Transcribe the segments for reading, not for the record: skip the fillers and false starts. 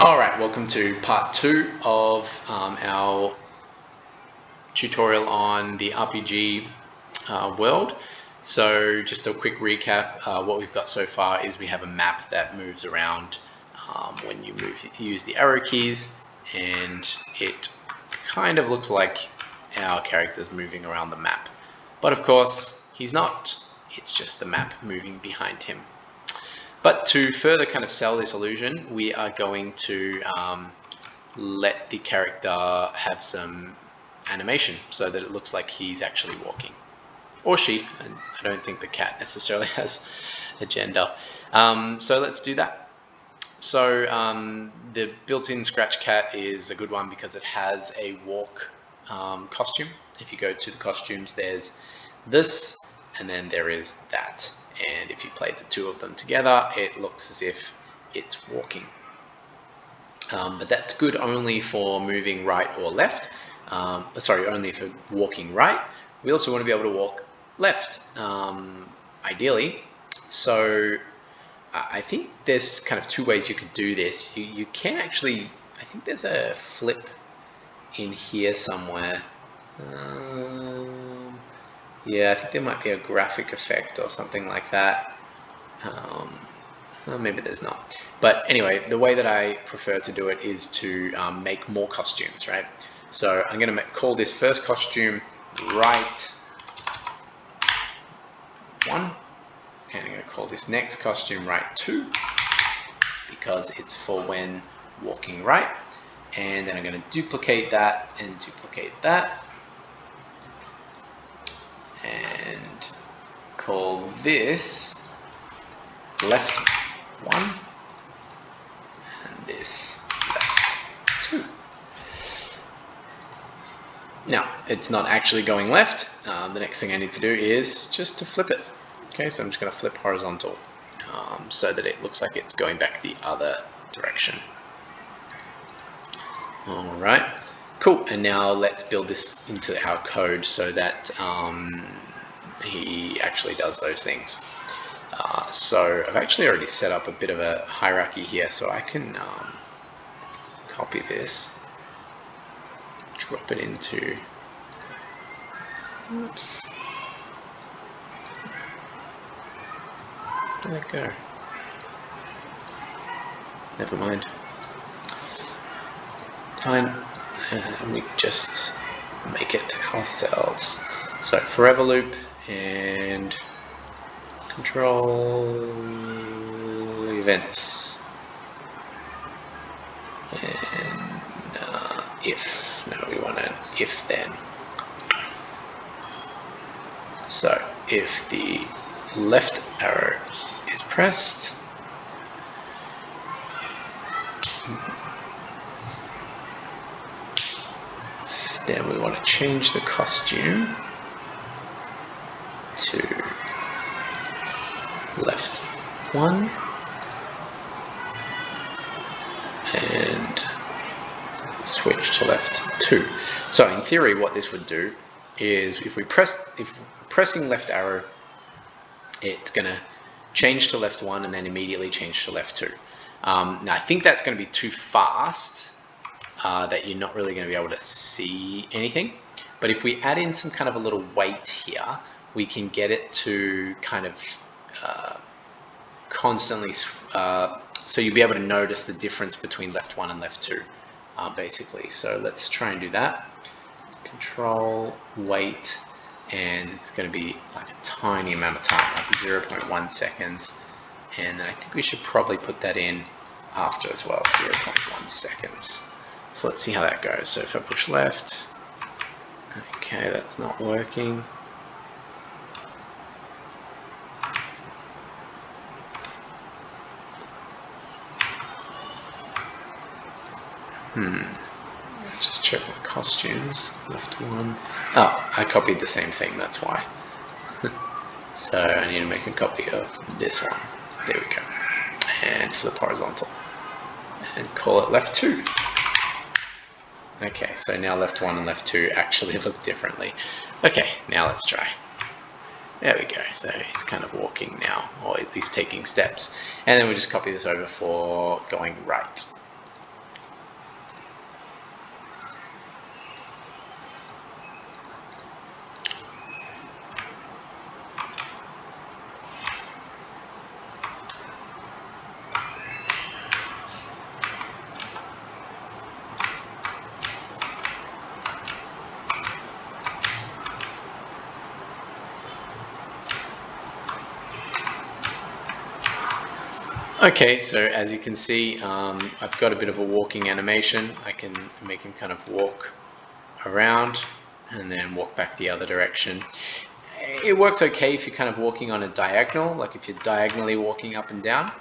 Alright, welcome to part 2 of our tutorial on the RPG world. So just a quick recap, what we've got so far is we have a map that moves around when you use the arrow keys, and it kind of looks like our character's moving around the map. But of course, he's not. It's just the map moving behind him. But to further kind of sell this illusion, we are going to let the character have some animation so that it looks like he's actually walking. Or she, and I don't think the cat necessarily has a gender. So let's do that. So the built-in Scratch Cat is a good one because it has a walk costume. If you go to the costumes, there's this, and then there is that. And if you play the two of them together, it looks as if it's walking. But that's good only for moving right or left. Only for walking right. We also want to be able to walk left, ideally. So I think there's kind of two ways you could do this. You can actually, I think there's a flip in here somewhere. Yeah, I think there might be a graphic effect or something like that. Well, maybe there's not. But anyway, the way that I prefer to do it is to make more costumes, right? So I'm going to call this first costume right 1. And I'm going to call this next costume right 2, because it's for when walking right. And then I'm going to duplicate that and duplicate that. And call this left 1 and this left 2. Now, it's not actually going left. The next thing I need to do is just to flip it. Okay, so I'm just going to flip horizontal so that it looks like it's going back the other direction. All right. Cool, and now let's build this into our code so that he actually does those things. So I've actually already set up a bit of a hierarchy here, so I can copy this, drop it into, oops, where did that go? Never mind. Fine. And we just make it ourselves. So forever loop and control events and if. No, we want an if then. So if the left arrow is pressed, then we want to change the costume to left 1 and switch to left 2. So in theory, what this would do is if pressing left arrow, it's going to change to left 1 and then immediately change to left 2. Now I think that's going to be too fast. That you're not really going to be able to see anything. But if we add in some kind of a little weight here, we can get it to kind of constantly, so you'll be able to notice the difference between left 1 and left 2, basically. So let's try and do that. Control, weight, and it's going to be like a tiny amount of time, like 0.1 seconds. And then I think we should probably put that in after as well, 0.1 seconds. So let's see how that goes. So if I push left, okay, that's not working. Just check my costumes. Left 1. Oh, I copied the same thing, that's why. So I need to make a copy of this one. There we go. And flip horizontal. And call it left 2. Okay, so now left 1 and left 2 actually look differently. Okay, now let's try. There we go. So he's kind of walking now, or at least taking steps. And then we'll just copy this over for going right. Okay, so as you can see, I've got a bit of a walking animation. I can make him kind of walk around and then walk back the other direction. It works okay if you're kind of walking on a diagonal, like if you're diagonally walking up and down.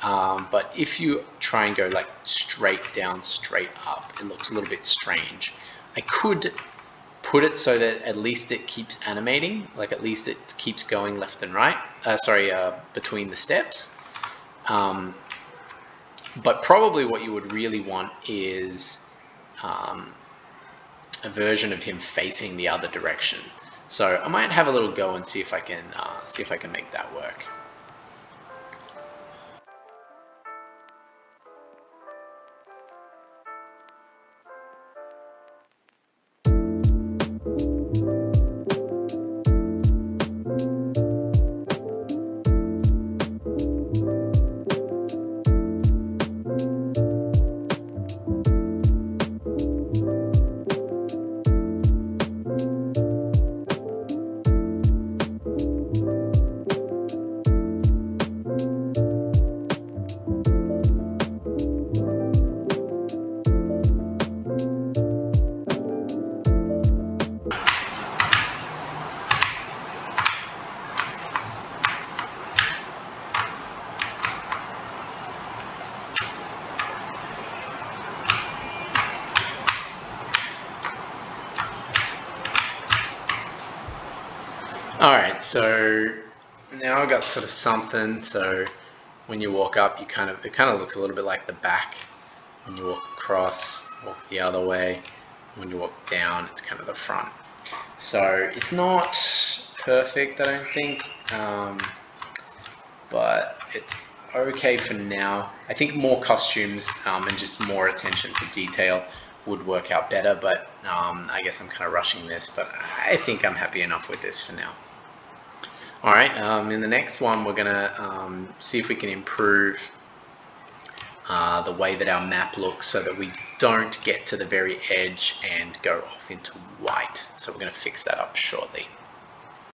But if you try and go like straight down, straight up, it looks a little bit strange. I could put it so that at least it keeps animating, like at least it keeps going left and right, between the steps. But probably what you would really want is a version of him facing the other direction. So I might have a little go and see if I can make that work. Alright, so now I've got sort of something. So when you walk up, it kind of looks a little bit like the back. When you walk across, walk the other way. When you walk down, it's kind of the front. So it's not perfect, I don't think, but it's okay for now. I think more costumes and just more attention to detail would work out better, but I guess I'm kind of rushing this, but I think I'm happy enough with this for now. All right, in the next one, we're gonna see if we can improve the way that our map looks so that we don't get to the very edge and go off into white. So we're gonna fix that up shortly.